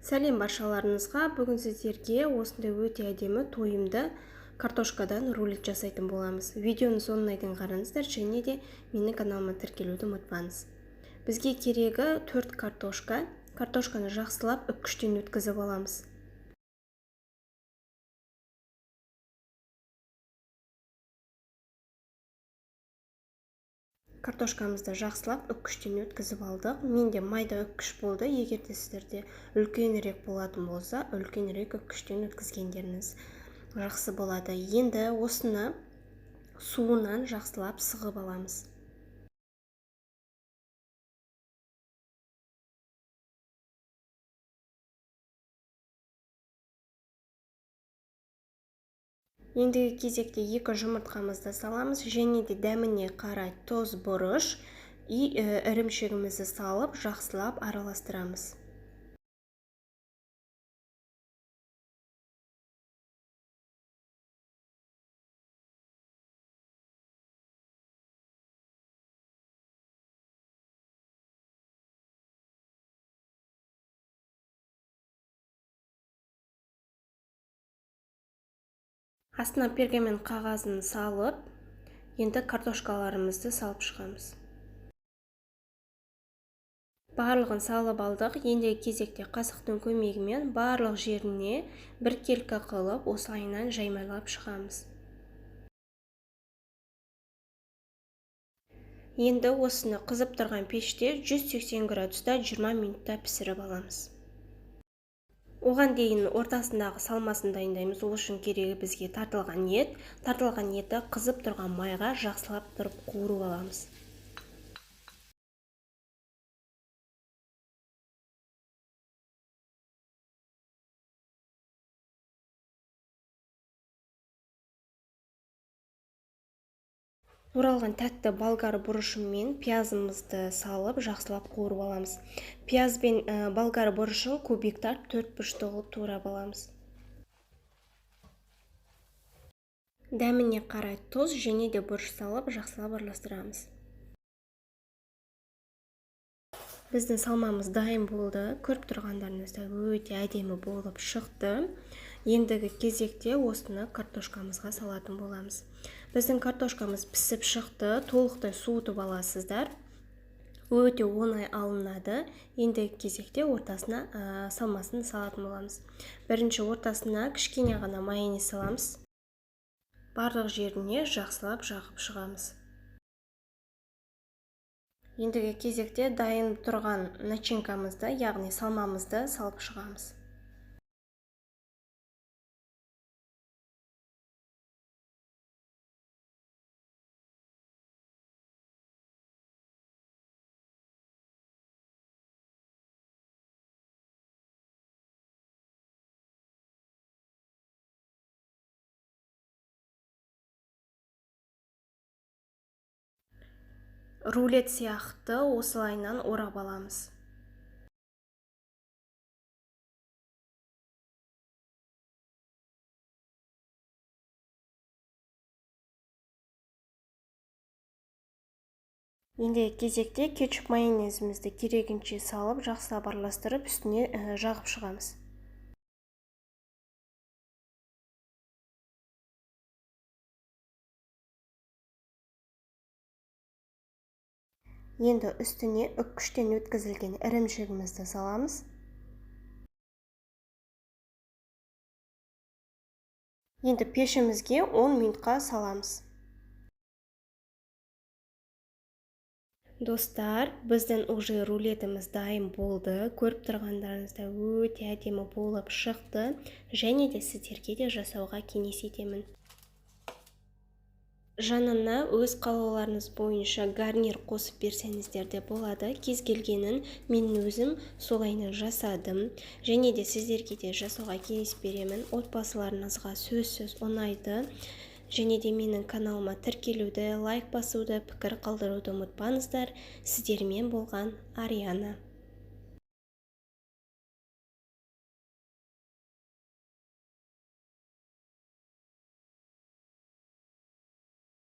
Сәлем баршаларыңызға. Бүгін сіздерге осындай өте әдемі тойымды картошкадан рулет жасайтын боламыз. Видеоны соңына дейін қараңыздар және де менің каналыма тіркелуді ұмытпаңыз. Бізге керегі 4 картошка. Картошканы жақсылап үпкіштен өткізіп аламыз. Картошкамызды жақсылап үпкіштен өткізіп алдық. Менде майда үпкіш болды. Егер де сіздерде үлкенірек болатын болса, үлкенірек үпкіштен өткізгендеріңіз жақсы болады. Енді осыны суынан жақсылап сығып аламыз. Ендігі кезекте 2 жұмыртқамызды саламыз және де дәміне қарай тоз, бұрыш ірімшігімізді салып жақсылап араластырамыз. Астына пергамент қағазын салып, енді картошкаларымызды салып шығамыз. Барлығын салып алдық. Ендігі кезекте қасықтың көмегімен барлық жеріне біркелкі қылып осылайынан жаймалап шығамыз. Енді осыны қызып тұрған пеште 180 градуста 20 минутта пісіріп аламыз. Оған дейін ортасындағы салмасын дайындаймыз. Ол үшін керегі бізге тартылған ет. Тартылған етті қызып тұрған майға жақсылап тұрып қуырып аламыз. Оралған тәтті болгар бұрышымен пиязымызды салып жақсылап қуырып аламыз. Пияз бен болгар бұрышын кубиктар 4 бұрышты қылып турап аламыз. Дәміне қарай тұз және де бұрыш салып жақсылап араластырамыз. Біздің салмамыз дайын болды. Көріп тұрғандарыңызда өте әдемі болып шықты. Ендігі кезекте осыны картошкамызға салатын боламыз. Біздің картошкамыз пісіп шықты, толықтай суытып аласыздар. Өте оңай алынады. Ендігі кезекте ортасына салмасын салатын боламыз. Бірінші ортасына кішкене ғана майонез саламыз. Барлық жеріне жақсылап жағып шығамыз. Ендігі кезекте дайын тұрған начинкамызды, яғни салмамызды салып шығамыз. Рулет сияқты осылайынан орап аламыз. Ендігі кезекте кетчуп майонезімізді керегінше салып, жақсылап араластырып, үстіне жағып шығамыз. Енді үстіне үпкіштен өткізілген ірімшігімізді саламыз. Енді пешімізге 10 минутқа саламыз. Достар, біздің уже рулетіміз дайын болды. Көріп тұрғандарыңызда өте әдемі болып шықты. Және де сіздерге де жасауға кеңес етемін. Жанына өз қалауларыңыз бойынша гарнир қосып берсеңіздер де болады. Кез келгенін мен өзім солайынан жасадым. Және де сіздерге де жасауға кеңес беремін. Отбасыларыңызға сөзсіз ұнайды. Және де менің каналыма тіркелуді, лайк басуды, пікір қалдыруды ұмытпаңыздар. Сіздермен болған Ариана.